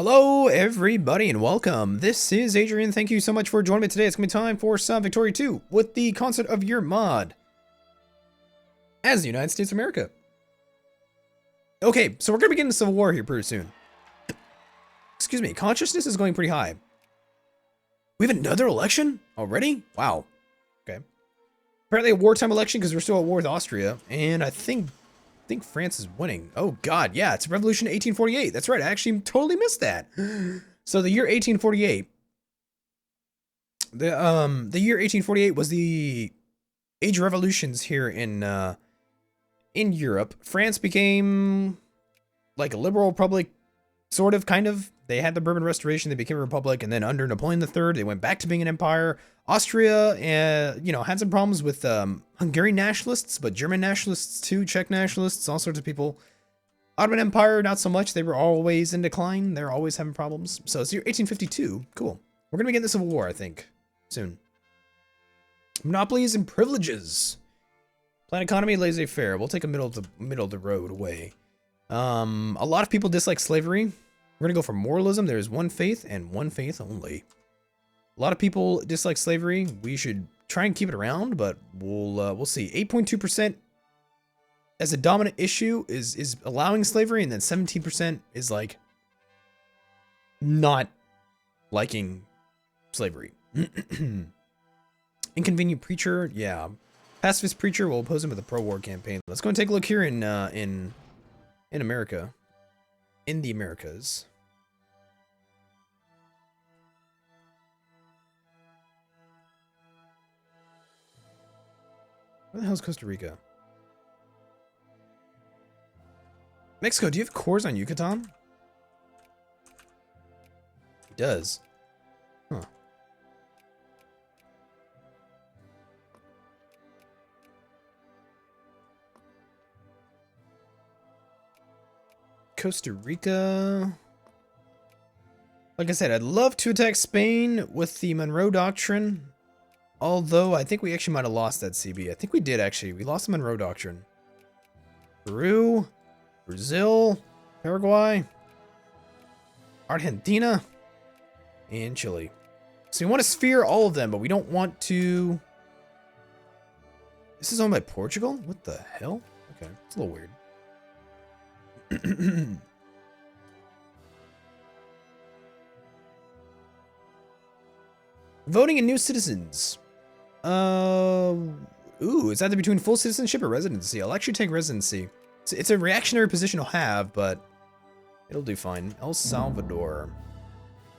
Hello, everybody, and welcome. This is Adrian. Thank you so much for joining me today. It's going to be time for some Victoria 2 with the Concert of Your Mod as the United States of America. Okay, so we're going to begin the Civil War here pretty soon. Excuse me, consciousness is going pretty high. We have another election already? Wow. Okay. Apparently a wartime election because we're still at war with Austria, and I think France is winning. Oh god, yeah, it's Revolution 1848. That's right, I actually totally missed that. So the year 1848. The year 1848 was the Age of Revolutions here in Europe. France became like a liberal republic, sort of, kind of. They had the Bourbon Restoration, they became a republic, and then under Napoleon III, they went back to being an empire. Austria, had some problems with Hungarian nationalists, but German nationalists too, Czech nationalists, all sorts of people. Ottoman Empire, not so much. They were always in decline. They're always having problems. So it's year 1852. Cool. We're going to begin the Civil War, I think, soon. Monopolies and privileges. Plan economy, laissez-faire. We'll take a middle of the road way. A lot of people dislike slavery. We're going to go for moralism. There's one faith and one faith only. A lot of people dislike slavery. We should try and keep it around, but we'll see. 8.2% as a dominant issue is allowing slavery, and then 17% is like not liking slavery. Inconvenient preacher, yeah. Pacifist preacher will oppose him with a pro-war campaign. Let's go and take a look here in America, in the Americas. Where the hell is Costa Rica? Mexico, do you have cores on Yucatan? It does. Huh. Costa Rica. Like I said, I'd love to attack Spain with the Monroe Doctrine. Although, I think we actually might have lost that CB. I think we did, actually. We lost the Monroe Doctrine. Peru, Brazil, Paraguay, Argentina, and Chile. So we want to sphere all of them, but we don't want to... This is owned by Portugal? What the hell? Okay, it's a little weird. Voting and new citizens. Ooh, is that between full citizenship or residency? I'll actually take residency. It's a reactionary position to have, but it'll do fine. El Salvador.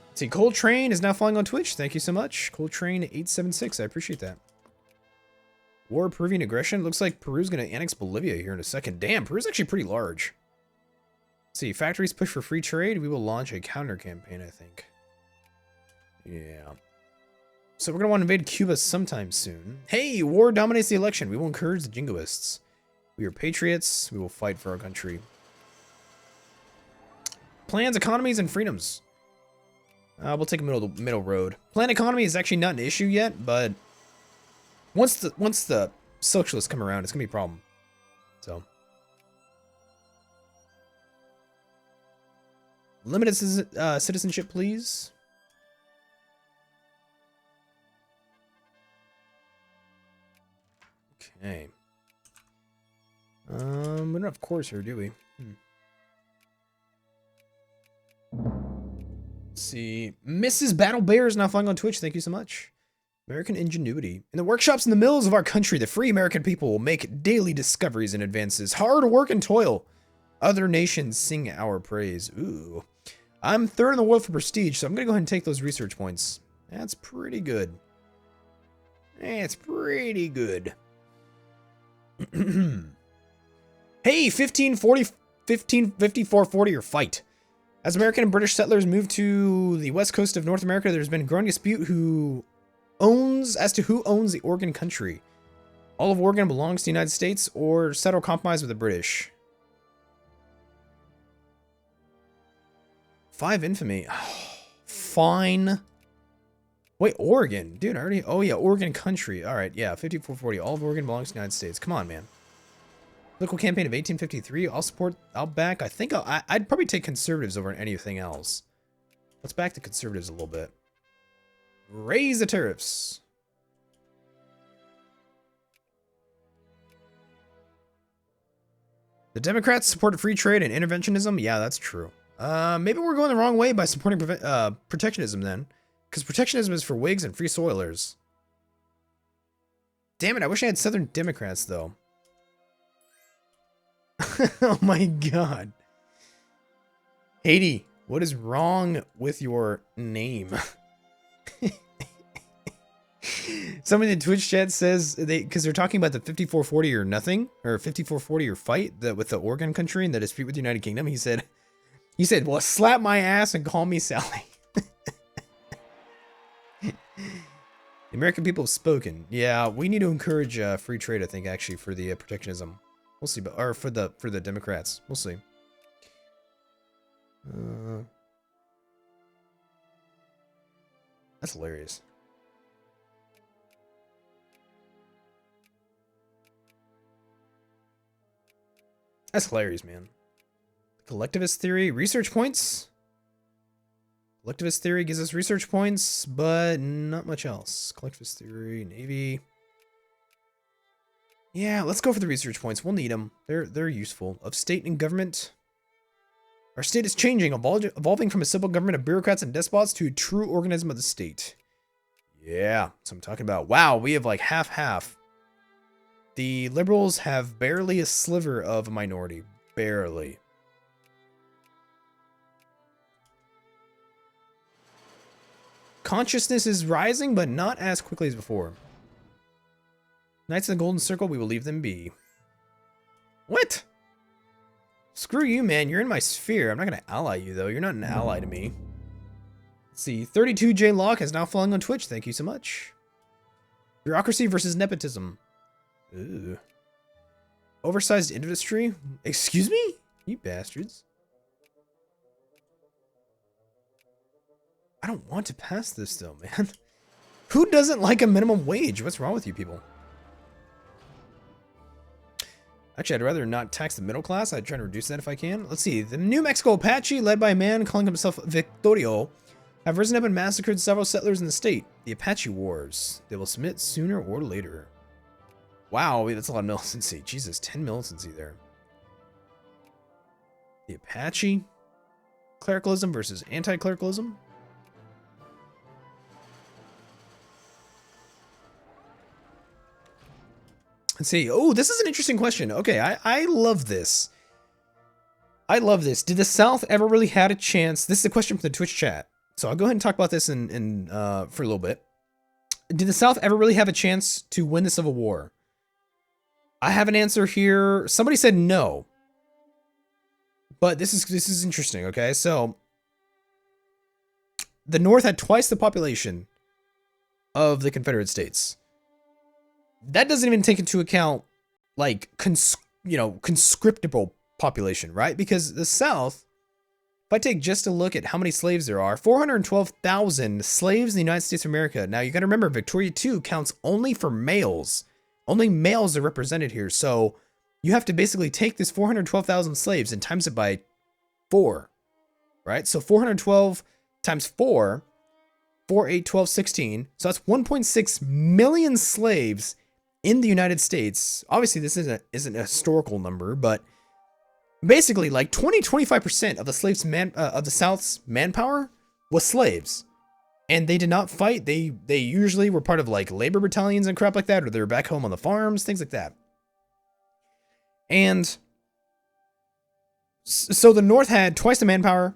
Let's see, Coltrane is now following on Twitch. Thank you so much. Coltrane876, I appreciate that. War of Peruvian aggression. Looks like Peru's going to annex Bolivia here in a second. Damn, Peru's actually pretty large. Let's see, factories push for free trade. We will launch a counter campaign, I think. Yeah. So we're going to want to invade Cuba sometime soon. Hey, war dominates the election. We will encourage the jingoists. We are patriots. We will fight for our country. Plans, economies, and freedoms. We'll take a middle road. Planned economy is actually not an issue yet, but once the socialists come around, it's going to be a problem. So. Limited citizenship, please. Okay. We don't have cores here, do we? Let's see. Mrs. Battle Bear is now flying on Twitch. Thank you so much. American ingenuity. In the workshops and the mills of our country, the free American people will make daily discoveries and advances. Hard work and toil. Other nations sing our praise. Ooh. I'm third in the world for prestige, so I'm going to go ahead and take those research points. That's pretty good. It's pretty good. Hey, 1554-40 or fight. As American and British settlers move to the west coast of North America, there's been a growing dispute as to who owns the Oregon country. All of Oregon belongs to the United States or settle compromise with the British. 5 infamy. Fine. Wait, Oregon. Dude, I already... Oh, yeah, Oregon country. All right, yeah, 5440. All of Oregon belongs to the United States. Come on, man. Political campaign of 1853. I'll back. I think I'd probably take conservatives over anything else. Let's back the conservatives a little bit. Raise the tariffs. The Democrats supported free trade and interventionism. Yeah, that's true. Maybe we're going the wrong way by supporting protectionism then. Because protectionism is for Whigs and free soilers. Damn it, I wish I had Southern Democrats, though. Oh my god. Haiti, what is wrong with your name? Somebody in the Twitch chat says because they're talking about the 5440 or nothing, or 5440 or fight that with the Oregon country and the dispute with the United Kingdom. He said, well, slap my ass and call me Sally. The American people have spoken. Yeah, we need to encourage free trade, I think, actually, for the protectionism. We'll see, but or for the Democrats. We'll see. That's hilarious. That's hilarious, man. Collectivist theory, research points. Collectivist theory gives us research points, but not much else. Collectivist theory, Navy. Yeah, let's go for the research points. We'll need them. They're useful. Of state and government. Our state is changing, evolving from a simple government of bureaucrats and despots to a true organism of the state. Yeah, so I'm talking about. Wow, we have like half-half. The liberals have barely a sliver of a minority. Barely. Consciousness is rising, but not as quickly as before. Knights in the Golden Circle, we will leave them be. What? Screw you, man. You're in my sphere. I'm not going to ally you, though. You're not an ally to me. Let's see. 32J Locke has now fallen on Twitch. Thank you so much. Bureaucracy versus nepotism. Ooh. Oversized industry? Excuse me? You bastards. I don't want to pass this, though, man. Who doesn't like a minimum wage? What's wrong with you people? Actually, I'd rather not tax the middle class. I'd try to reduce that if I can. Let's see. The New Mexico Apache, led by a man calling himself Victorio, have risen up and massacred several settlers in the state. The Apache Wars. They will submit sooner or later. Wow, that's a lot of militancy. Jesus, 10 militancy there. The Apache. Clericalism versus anti-clericalism. Let's see. Oh, this is an interesting question. Okay, I love this. I love this. Did the South ever really had a chance? This is a question from the Twitch chat. So I'll go ahead and talk about this for a little bit. Did the South ever really have a chance to win the Civil War? I have an answer here. Somebody said no. But this is interesting, okay? So the North had twice the population of the Confederate States. That doesn't even take into account like conscriptable population, right? Because the South, if I take just a look at how many slaves there are, 412,000 slaves in the United States of America. Now you got to remember Victoria 2 counts only for males. Only males are represented here. So you have to basically take this 412,000 slaves and times it by 4, right? So 412 times 4, 4, 8, 12, 16. So that's 1.6 million slaves in the United States. Obviously, this isn't a historical number, but basically, like 20-25% of the slaves of the South's manpower was slaves, and they did not fight. They usually were part of like labor battalions and crap like that, or they were back home on the farms, things like that. And so the North had twice the manpower,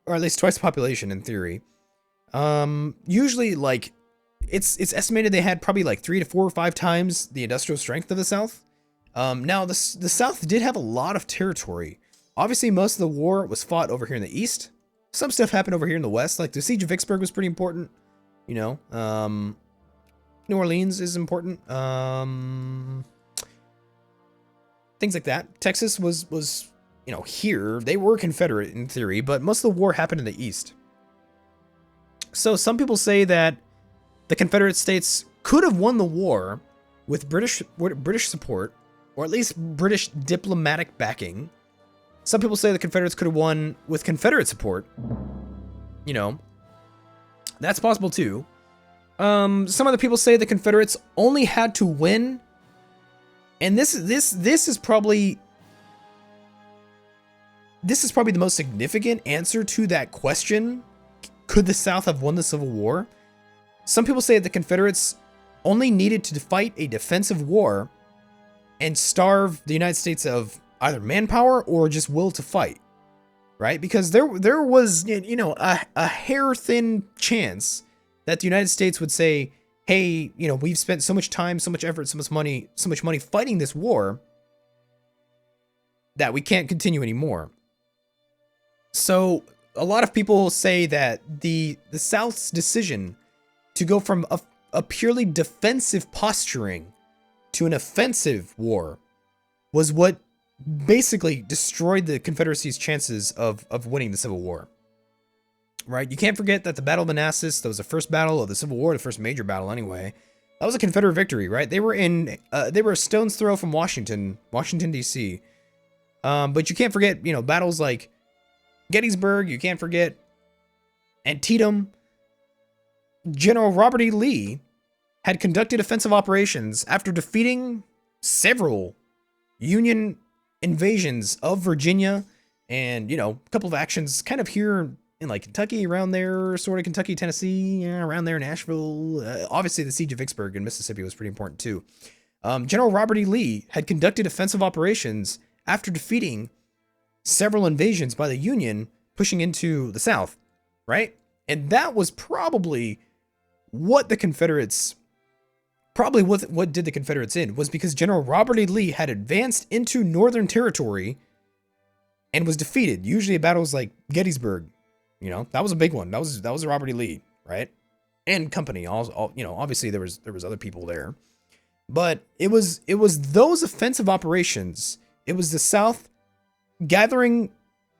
or at least twice the population in theory. Usually, like it's estimated they had probably like 3 to 4 or 5 times the industrial strength of the South. Now the South did have a lot of territory. Obviously, most of the war was fought over here in the East. Some stuff happened over here in the West, like the siege of Vicksburg was pretty important. You know, New Orleans is important. Things like that. Texas was you know, here. They were Confederate in theory, but most of the war happened in the East. So some people say that the Confederate States could have won the war with British support, or at least British diplomatic backing. Some people say the Confederates could have won with Confederate support, You know, that's possible too. Some other people say the Confederates only had to win, and this is probably the most significant answer to that question. Could the South have won the Civil War? Some people say the Confederates only needed to fight a defensive war and starve the United States of either manpower or just will to fight, right? Because there was, you know, a hair-thin chance that the United States would say, hey, you know, we've spent so much time, so much effort, so much money fighting this war that we can't continue anymore. So a lot of people say that the South's decision to go from a purely defensive posturing to an offensive war was what basically destroyed the Confederacy's chances of winning the Civil War. Right? You can't forget that the Battle of Manassas, that was the first battle of the Civil War, the first major battle anyway. That was a Confederate victory, right? They were a stone's throw from Washington, D.C. But you can't forget, you know, battles like Gettysburg. You can't forget Antietam. General Robert E. Lee had conducted offensive operations after defeating several Union invasions of Virginia, and, you know, a couple of actions kind of here in like Kentucky, around there, sort of Kentucky, Tennessee, around there, Nashville. Obviously, the siege of Vicksburg in Mississippi was pretty important too. General Robert E. Lee had conducted offensive operations after defeating several invasions by the Union pushing into the South, right? And that was probably what the Confederates, what did the Confederates in, was because General Robert E. Lee had advanced into Northern Territory and was defeated, usually at battles like Gettysburg. You know, that was a big one. That was Robert E. Lee, right? And company. All you know, obviously there was other people there. But it was those offensive operations. It was the South gathering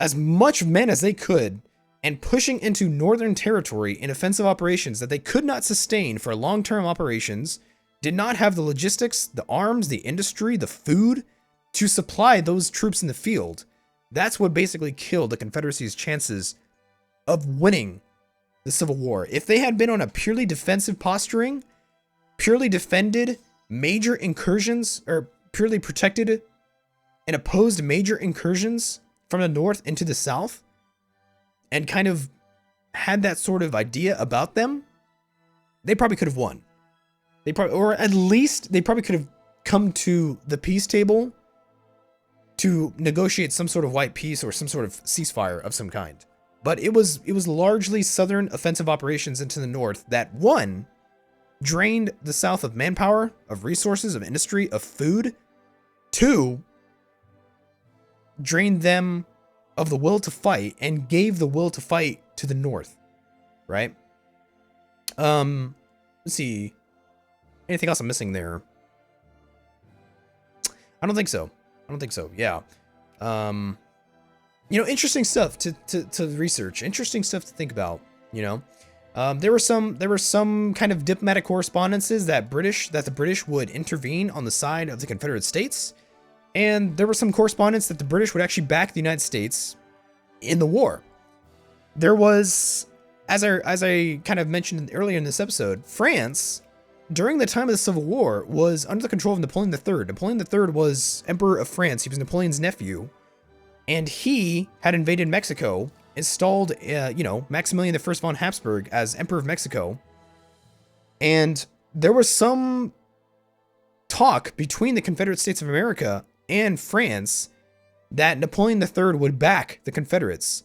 as much men as they could and pushing into Northern Territory in offensive operations that they could not sustain for long-term operations, did not have the logistics, the arms, the industry, the food to supply those troops in the field. That's what basically killed the Confederacy's chances of winning the Civil War. If they had been on a purely defensive posturing, purely defended major incursions, or purely protected and opposed major incursions from the North into the South, and kind of had that sort of idea about them, they probably could have won. Or at least they probably could have come to the peace table to negotiate some sort of white peace or some sort of ceasefire of some kind. But it was largely Southern offensive operations into the North that, one, drained the South of manpower, of resources, of industry, of food. Two, drained them of the will to fight and gave the will to fight to the North, right? Let's see. Anything else I'm missing there? I don't think so. Yeah. You know, interesting stuff to research. Interesting stuff to think about. You know, there were some kind of diplomatic correspondences that the British would intervene on the side of the Confederate States, and there was some correspondence that the British would actually back the United States in the war. There was, as I kind of mentioned earlier in this episode, France, during the time of the Civil War, was under the control of Napoleon III. Napoleon III was Emperor of France. He was Napoleon's nephew, and he had invaded Mexico, installed, Maximilian I von Habsburg as Emperor of Mexico. And there was some talk between the Confederate States of America and France that Napoleon III would back the Confederates.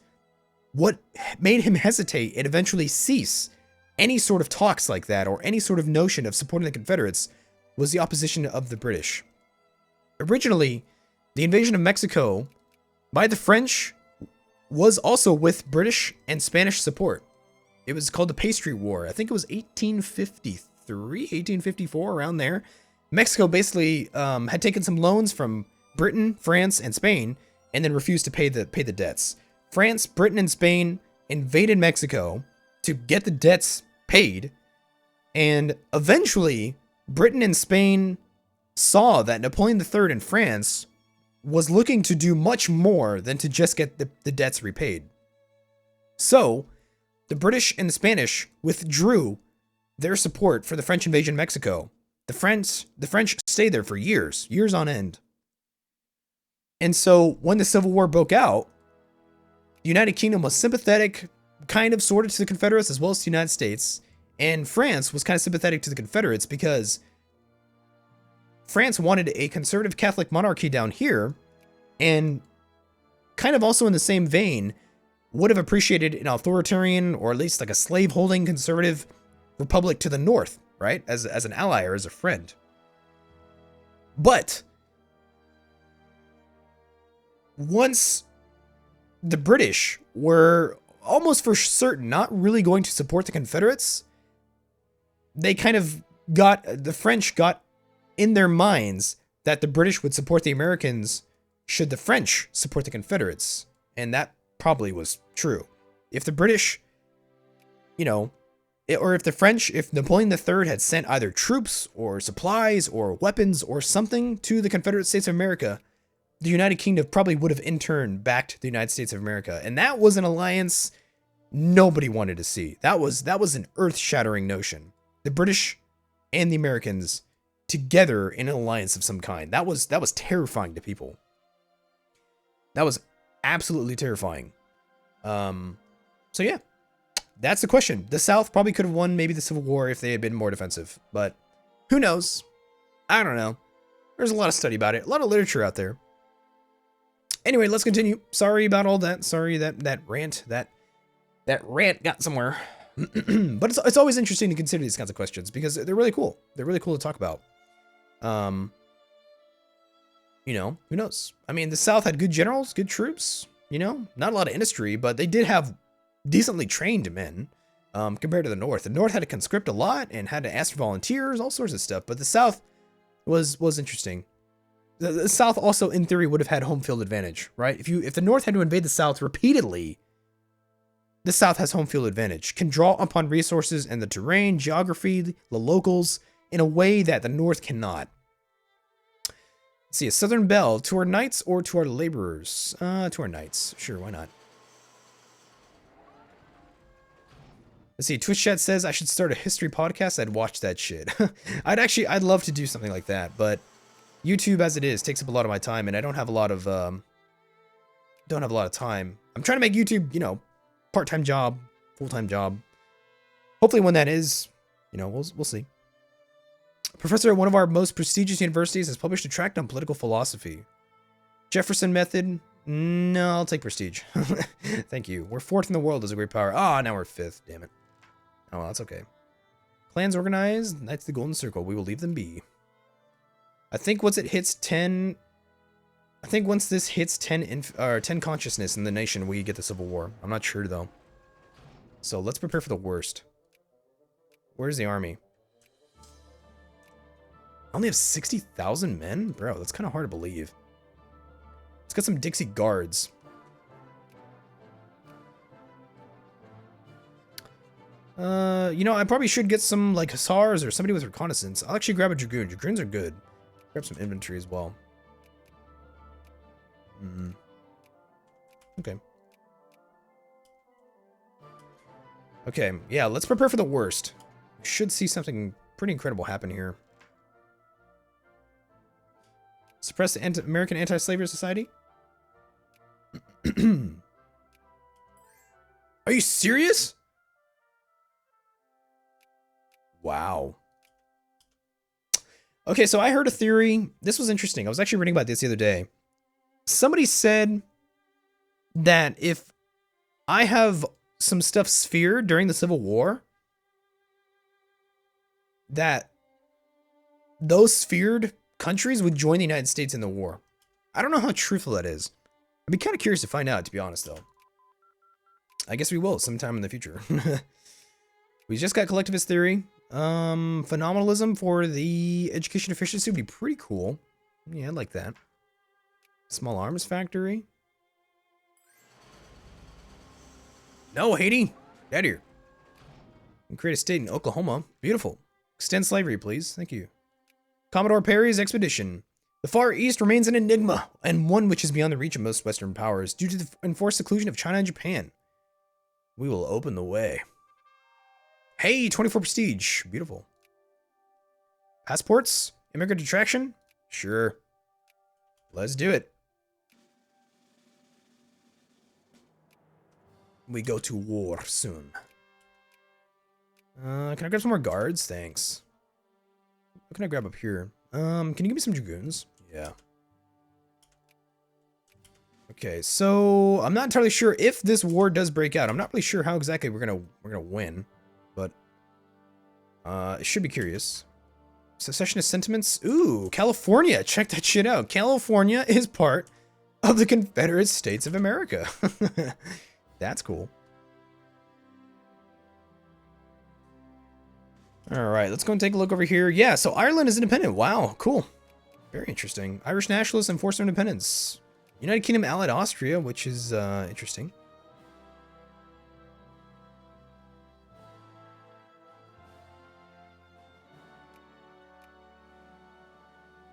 What made him hesitate and eventually cease any sort of talks like that, or any sort of notion of supporting the Confederates, was the opposition of the British. Originally, the invasion of Mexico by the French was also with British and Spanish support. It was called the Pastry War. I think it was 1853, 1854, around there. Mexico basically had taken some loans from Britain, France, and Spain, and then refused to pay the debts. France, Britain, and Spain invaded Mexico to get the debts paid, and eventually Britain and Spain saw that Napoleon III in France was looking to do much more than to just get the debts repaid. So the British and the Spanish withdrew their support for the French invasion of Mexico. The French stayed there for years on end. And so when the Civil War broke out, the United Kingdom was sympathetic, kind of sort of, to the Confederates as well as to the United States. And France was kind of sympathetic to the Confederates because France wanted a conservative Catholic monarchy down here, and kind of also in the same vein, would have appreciated an authoritarian or at least like a slave-holding conservative republic to the north, right? As an ally or as a friend. But once the British were almost for certain not really going to support the Confederates, they kind of the French got in their minds that the British would support the Americans should the French support the Confederates. And that probably was true. If the British, or if Napoleon III had sent either troops or supplies or weapons or something to the Confederate States of America, the United Kingdom probably would have in turn backed the United States of America. And that was an alliance nobody wanted to see. That was an earth-shattering notion. The British and the Americans together in an alliance of some kind. That was terrifying to people. That was absolutely terrifying. So yeah, that's the question. The South probably could have won maybe the Civil War if they had been more defensive, but who knows? I don't know. There's a lot of study about it, a lot of literature out there. Anyway, let's continue. Sorry about all that. Sorry that rant got somewhere. But it's always interesting to consider these kinds of questions because they're really cool. They're really cool to talk about. Who knows? I mean, the South had good generals, good troops, not a lot of industry, but they did have decently trained men, compared to the North. The North had to conscript a lot and had to ask for volunteers, all sorts of stuff, but the South was interesting. The South also, in theory, would have had home field advantage, right? If the North had to invade the South repeatedly, the South has home field advantage, can draw upon resources and the terrain, geography, the locals, in a way that the North cannot. Let's see, a Southern Belle, to our knights or to our laborers? To our knights. Sure, why not? Let's see, Twitch chat says I should start a history podcast. I'd watch that shit. I'd love to do something like that, but YouTube as it is takes up a lot of my time, and I don't have a lot of time. I'm trying to make YouTube, part-time job, full-time job. Hopefully when that is, we'll see. A professor at one of our most prestigious universities has published a tract on political philosophy. Jefferson method? No, I'll take prestige. Thank you. We're fourth in the world as a great power. Ah, now we're fifth. Damn it. Oh, well, that's okay. Clans organized. Knights of the Golden Circle. We will leave them be. I think once it hits 10... I think once this hits 10 consciousness in the nation, we get the Civil War. I'm not sure, though. So let's prepare for the worst. Where's the army? I only have 60,000 men? Bro, that's kind of hard to believe. Let's get some Dixie Guards. I probably should get some, like, Hussars or somebody with reconnaissance. I'll actually grab a Dragoon. Dragoons are good. Grab some infantry as well. Okay. Okay, yeah, let's prepare for the worst. We should see something pretty incredible happen here. Suppress the American Anti-Slavery Society? Are you serious? Wow. Okay, so I heard a theory. This was interesting. I was actually reading about this the other day. Somebody said that if I have some stuff sphered during the Civil War, that those sphered countries would join the United States in the war. I don't know how truthful that is. I'd be kind of curious to find out, to be honest, though. I guess we will sometime in the future. We just got collectivist theory. Phenomenalism for the education efficiency would be pretty cool. Yeah, I'd like that. Small arms factory. No, Haiti. Get out of here. And create a state in Oklahoma. Beautiful. Extend slavery, please. Thank you. Commodore Perry's expedition. The Far East remains an enigma, and one which is beyond the reach of most Western powers due to the enforced seclusion of China and Japan. We will open the way. Hey, 24 prestige. Beautiful. Passports? Immigrant attraction? Sure. Let's do it. We go to war soon. Can I grab some more guards? Thanks. What can I grab up here? Can you give me some dragoons? Yeah. Okay, so I'm not entirely sure if this war does break out. I'm not really sure how exactly we're gonna win, but it should be curious. Secessionist sentiments. Ooh, California. Check that shit out. California is part of the Confederate States of America. That's cool. All right, let's go and take a look over here. Yeah, so Ireland is independent. Wow, cool. Very interesting. Irish nationalists enforce their independence. United Kingdom allied Austria, which is interesting.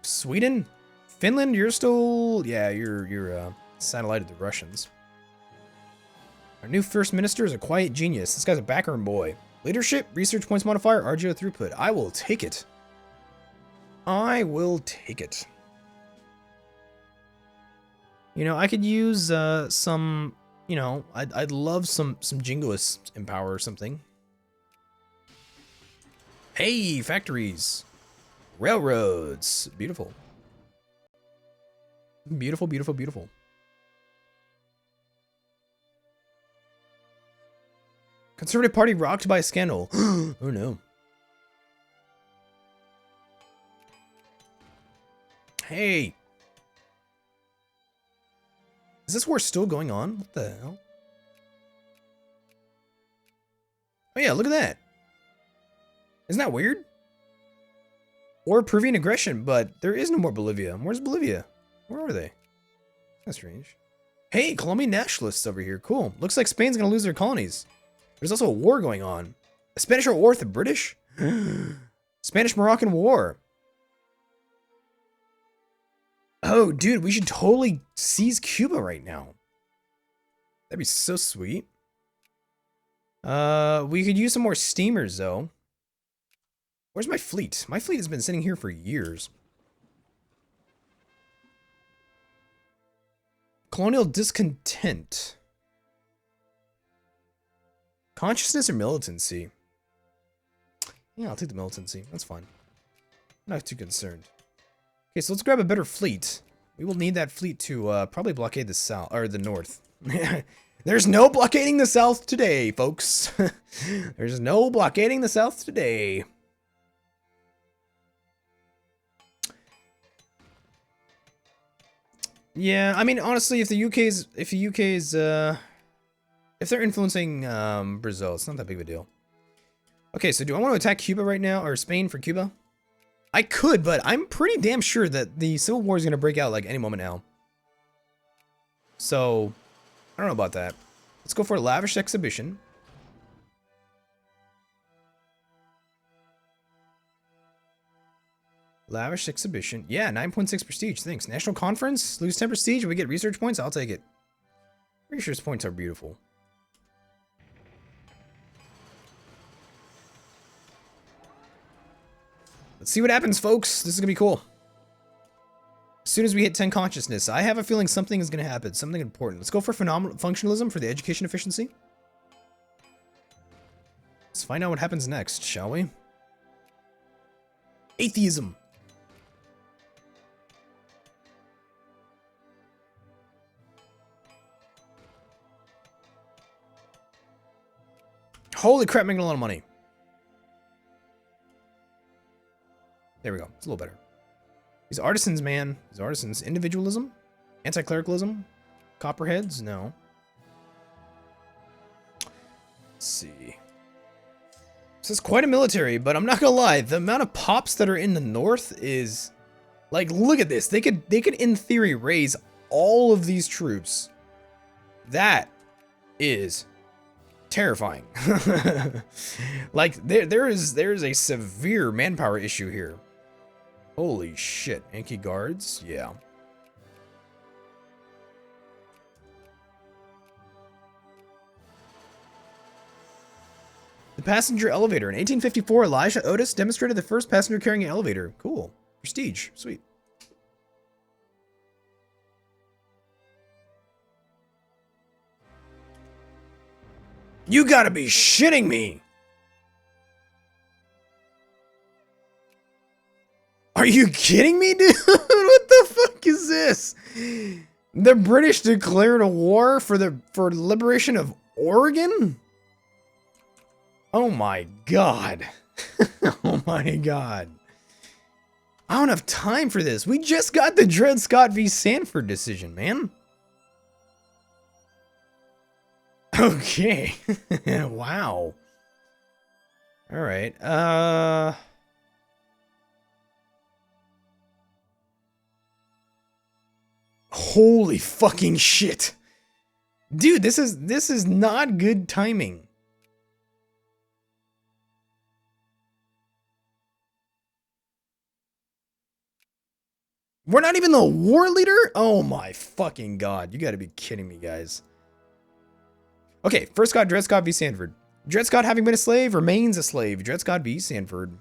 Sweden? Finland, you're still... Yeah, you're satellite of the Russians. Our new first minister is a quiet genius. This guy's a backroom boy. Leadership, research points modifier, RGO throughput. I will take it. I will take it. You know, I could use some, you know, I'd love some jingoists in power or something. Hey, factories. Railroads. Beautiful. Beautiful, beautiful, beautiful. Conservative Party rocked by a scandal. Oh no. Hey. Is this war still going on? What the hell? Oh yeah, look at that. Isn't that weird? War proving aggression, but there is no more Bolivia. Where's Bolivia? Where are they? That's strange. Hey, Colombian nationalists over here. Cool. Looks like Spain's gonna lose their colonies. There's also a war going on. A Spanish war with the British? Spanish-Moroccan War. Oh, dude, we should totally seize Cuba right now. That'd be so sweet. We could use some more steamers, though. Where's my fleet? My fleet has been sitting here for years. Colonial discontent. Consciousness or militancy? Yeah, I'll take the militancy. That's fine. I'm not too concerned. Okay, so let's grab a better fleet. We will need that fleet to probably blockade the south or the north. There's no blockading the south today, folks. There's no blockading the south today. Yeah, I mean, honestly, if the UK's if they're influencing Brazil, it's not that big of a deal. Okay, so do I want to attack Cuba right now, or Spain for Cuba? I could, but I'm pretty damn sure that the Civil War is going to break out like any moment now. So, I don't know about that. Let's go for a lavish exhibition. Lavish exhibition. Yeah, 9.6 prestige. Thanks. National conference. Lose 10 prestige. We get research points. I'll take it. Research points are beautiful. Let's see what happens, folks. This is going to be cool. As soon as we hit 10 consciousness, I have a feeling something is going to happen. Something important. Let's go for functionalism for the education efficiency. Let's find out what happens next, shall we? Atheism. Holy crap, making a lot of money. There we go. It's a little better. These artisans, man. These artisans. Individualism? Anti-clericalism? Copperheads? No. Let's see. This is quite a military, but I'm not gonna lie. The amount of pops that are in the north is... Like, look at this. They could in theory, raise all of these troops. That is terrifying. Like, there is a severe manpower issue here. Holy shit. Yankee guards? Yeah. The passenger elevator. In 1854, Elijah Otis demonstrated the first passenger carrying elevator. Cool. Prestige. Sweet. You gotta be shitting me! Are you kidding me, dude? What the fuck is this? The British declared a war for liberation of Oregon? Oh my god. Oh my god. I don't have time for this. We just got the Dred Scott v. Sanford decision, man. Okay. Wow. All right. Holy fucking shit. Dude, this is not good timing. We're not even the war leader? Oh my fucking god. You gotta be kidding me, guys. Okay, first Scott, Dred Scott v. Sanford. Dred Scott, having been a slave, remains a slave. Dred Scott v. Sanford.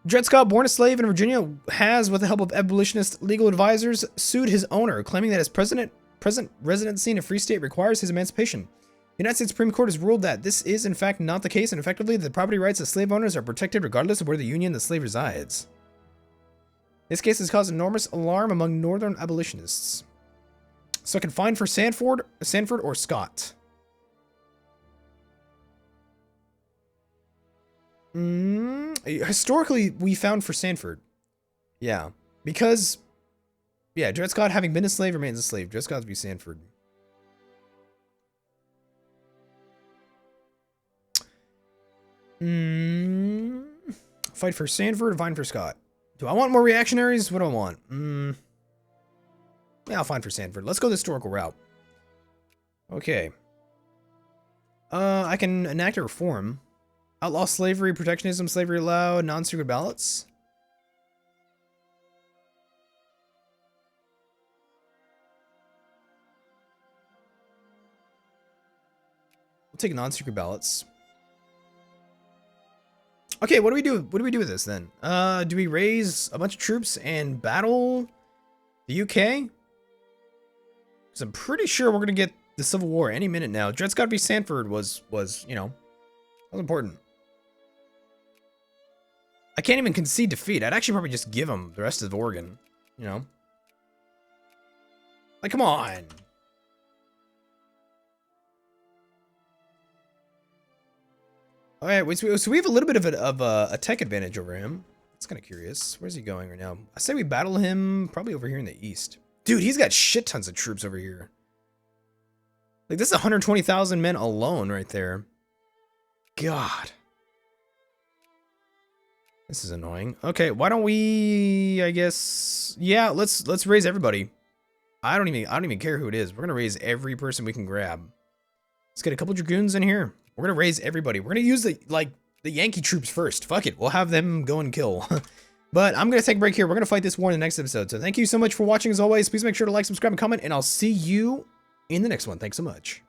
Dred Scott, born a slave in Virginia, has, with the help of abolitionist legal advisors, sued his owner, claiming that his present residency in a free state requires his emancipation. The United States Supreme Court has ruled that this is, in fact, not the case, and effectively, the property rights of slave owners are protected regardless of where the union the slave resides. This case has caused enormous alarm among northern abolitionists. So I can find for Sanford or Scott. Historically, we found for Sanford. Yeah. Because, yeah, Dred Scott, having been a slave, remains a slave. Dred Scott v. Sanford. Fight for Sanford, find for Scott. Do I want more reactionaries? What do I want? Yeah, I'll find for Sanford. Let's go the historical route. Okay. I can enact a reform. Outlaw slavery, protectionism, slavery allowed, non-secret ballots. We'll take non-secret ballots. Okay, what do we do? What do we do with this then? Do we raise a bunch of troops and battle the UK? Because I'm pretty sure we're gonna get the Civil War any minute now. Dred Scott v. Sanford was you know, that was important. I can't even concede defeat. I'd actually probably just give him the rest of Oregon, you know? Like, come on. All right, so we have a little bit of a tech advantage over him. That's kind of curious. Where's he going right now? I say we battle him probably over here in the east. Dude, he's got shit tons of troops over here. Like, this is 120,000 men alone right there. God. This is annoying. Okay, why don't we, I guess, yeah, let's raise everybody. I don't even care who it is. We're gonna raise every person we can grab. Let's get a couple dragoons in here. We're gonna raise everybody. We're gonna use the Yankee troops first. Fuck it, we'll have them go and kill. But I'm gonna take a break here. We're gonna fight this war in the next episode. So thank you so much for watching as always. Please make sure to like, subscribe, and comment, and I'll see you in the next one. Thanks so much.